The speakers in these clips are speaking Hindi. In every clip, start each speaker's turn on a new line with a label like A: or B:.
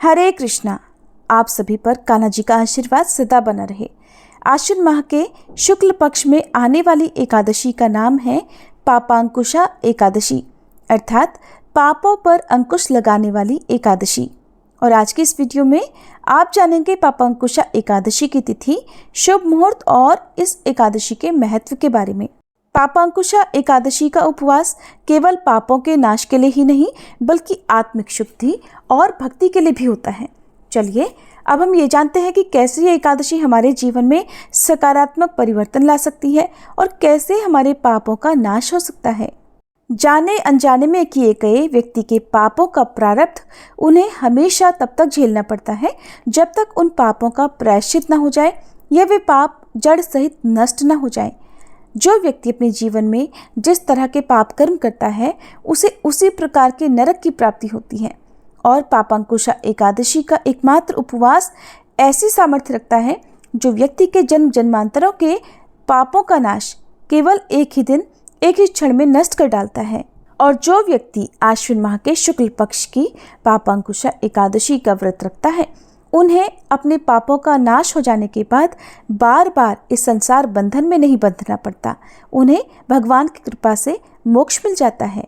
A: हरे कृष्णा। आप सभी पर कान्हा जी का आशीर्वाद सदा बना रहे। आश्विन माह के शुक्ल पक्ष में आने वाली एकादशी का नाम है पापांकुशा एकादशी, अर्थात पापों पर अंकुश लगाने वाली एकादशी। और आज की इस वीडियो में आप जानेंगे पापांकुशा एकादशी की तिथि, शुभ मुहूर्त और इस एकादशी के महत्व के बारे में। पापांकुशा एकादशी का उपवास केवल पापों के नाश के लिए ही नहीं बल्कि आत्मिक शुद्धि और भक्ति के लिए भी होता है। चलिए अब हम ये जानते हैं कि कैसे ये एकादशी हमारे जीवन में सकारात्मक परिवर्तन ला सकती है और कैसे हमारे पापों का नाश हो सकता है। जाने अनजाने में किए गए व्यक्ति के पापों का प्रारब्ध उन्हें हमेशा तब तक झेलना पड़ता है जब तक उन पापों का प्रायश्चित न हो जाए या वे पाप जड़ सहित नष्ट न हो जाए। जो व्यक्ति अपने जीवन में जिस तरह के पाप कर्म करता है उसे उसी प्रकार के नरक की प्राप्ति होती है। और पापांकुशा एकादशी का एकमात्र उपवास ऐसी सामर्थ्य रखता है जो व्यक्ति के जन्म जन्मांतरों के पापों का नाश केवल एक ही दिन, एक ही क्षण में नष्ट कर डालता है। और जो व्यक्ति आश्विन माह के शुक्ल पक्ष की पापांकुशा एकादशी का व्रत रखता है उन्हें अपने पापों का नाश हो जाने के बाद बार बार इस संसार बंधन में नहीं बंधना पड़ता। उन्हें भगवान की कृपा से मोक्ष मिल जाता है।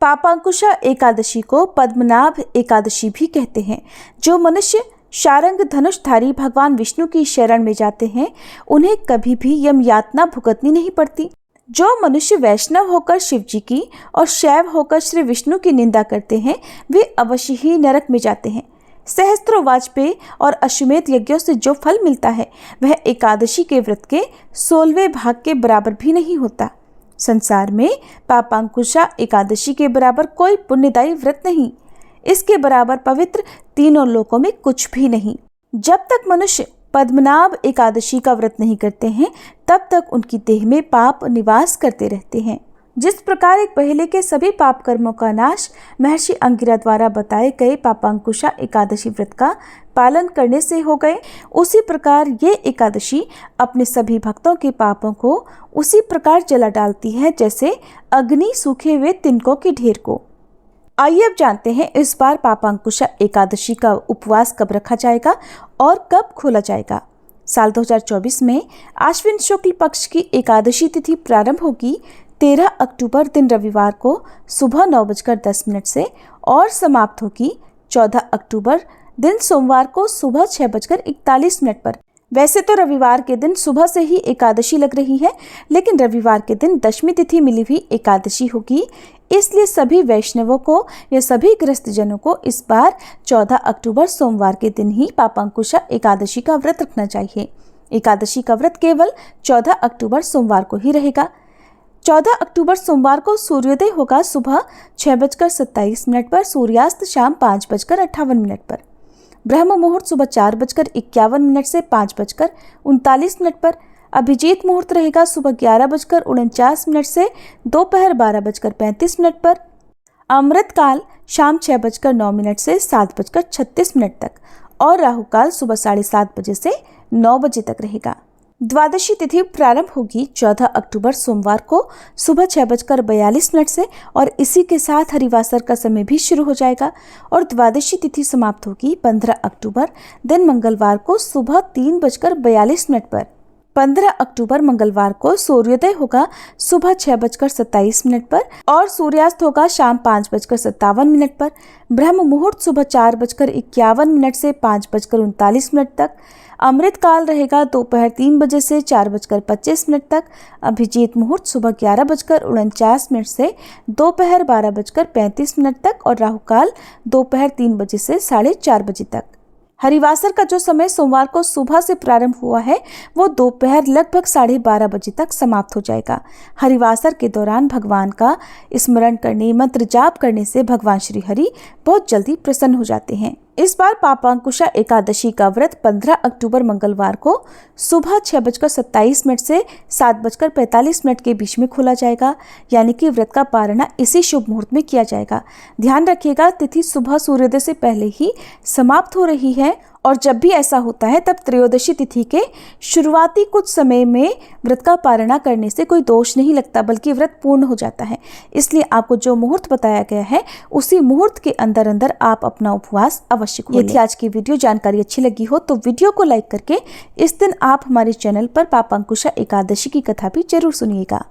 A: पापांकुशा एकादशी को पद्मनाभ एकादशी भी कहते हैं। जो मनुष्य शारंग धनुषधारी भगवान विष्णु की शरण में जाते हैं उन्हें कभी भी यम यातना भुगतनी नहीं पड़ती। जो मनुष्य वैष्णव होकर शिव जी की और शैव होकर श्री विष्णु की निंदा करते हैं वे अवश्य ही नरक में जाते हैं। सहस्त्रों वाजपेयी और अश्वमेध यज्ञों से जो फल मिलता है वह एकादशी के व्रत के 16वें भाग के बराबर भी नहीं होता। संसार में पापांकुशा एकादशी के बराबर कोई पुण्यदायी व्रत नहीं। इसके बराबर पवित्र तीनों लोकों में कुछ भी नहीं। जब तक मनुष्य पद्मनाभ एकादशी का व्रत नहीं करते हैं तब तक उनकी देह में पाप निवास करते रहते हैं। जिस प्रकार एक पहले के सभी पाप कर्मों का नाश महर्षि अंगिरा द्वारा बताए गए पापांकुशा एकादशी व्रत का पालन करने से हो गए, उसी प्रकार ये एकादशी अपने सभी भक्तों के पापों को उसी प्रकार जला डालती है जैसे अग्नि सूखे हुए तिनकों के ढेर को। आइए अब जानते हैं इस बार पापांकुशा एकादशी का उपवास कब रखा जाएगा और कब खोला जाएगा। साल 2024 में आश्विन शुक्ल पक्ष की एकादशी तिथि प्रारंभ होगी 13 अक्टूबर दिन रविवार को सुबह 9:10 से और समाप्त होगी 14 अक्टूबर दिन सोमवार को सुबह 6:41 पर। वैसे तो रविवार के दिन सुबह से ही एकादशी लग रही है, लेकिन रविवार के दिन दशमी तिथि मिली हुई एकादशी होगी, इसलिए सभी वैष्णवों को या सभी गृहस्थ जनों को इस बार 14 अक्टूबर सोमवार के दिन ही पापांकुशा एकादशी का व्रत रखना चाहिए। एकादशी का व्रत केवल 14 अक्टूबर सोमवार को ही रहेगा। 14 अक्टूबर सोमवार को सूर्योदय होगा सुबह 6:27 पर, सूर्यास्त शाम 5:58 पर। ब्रह्म मुहूर्त सुबह 4:51 से 5:39 पर। अभिजीत मुहूर्त रहेगा सुबह 11:49 से दोपहर 12:35 पर। अमृत काल शाम 6:09 से 7:36 तक और राहु काल सुबह 7:30 बजे से 9 बजे तक रहेगा। द्वादशी तिथि प्रारंभ होगी 14 अक्टूबर सोमवार को सुबह 6:42 से और इसी के साथ हरिवासर का समय भी शुरू हो जाएगा और द्वादशी तिथि समाप्त होगी 15 अक्टूबर दिन मंगलवार को सुबह 3:42 पर। 15 अक्टूबर मंगलवार को सूर्योदय होगा सुबह 6:27 पर और सूर्यास्त होगा शाम 5:57 पर। ब्रह्म मुहूर्त सुबह 4:51 से 5:39 तक। अमृत काल रहेगा दोपहर 3 बजे से 4:25 तक। अभिजीत मुहूर्त सुबह 11:49 से दोपहर 12:35 तक और राहु काल दोपहर 3 बजे से 4:30 बजे तक। हरिवासर का जो समय सोमवार को सुबह से प्रारंभ हुआ है वो दोपहर लगभग 12:30 बजे तक समाप्त हो जाएगा। हरिवासर के दौरान भगवान का स्मरण करने, मंत्र जाप करने से भगवान श्री हरि बहुत जल्दी प्रसन्न हो जाते हैं। इस बार पापांकुशा एकादशी का व्रत 15 अक्टूबर मंगलवार को सुबह 6:27 से 7:45 के बीच में खोला जाएगा, यानी कि व्रत का पारणा इसी शुभ मुहूर्त में किया जाएगा। ध्यान रखिएगा, तिथि सुबह सूर्योदय से पहले ही समाप्त हो रही है और जब भी ऐसा होता है तब त्रयोदशी तिथि के शुरुआती कुछ समय में व्रत का पारणा करने से कोई दोष नहीं लगता, बल्कि व्रत पूर्ण हो जाता है। इसलिए आपको जो मुहूर्त बताया गया है उसी मुहूर्त के अंदर अंदर आप अपना उपवास अवश्य खोलें। यदि आज की वीडियो जानकारी अच्छी लगी हो तो वीडियो को लाइक करके इस दिन आप हमारे चैनल पर पापांकुशा एकादशी की कथा भी जरूर सुनिएगा।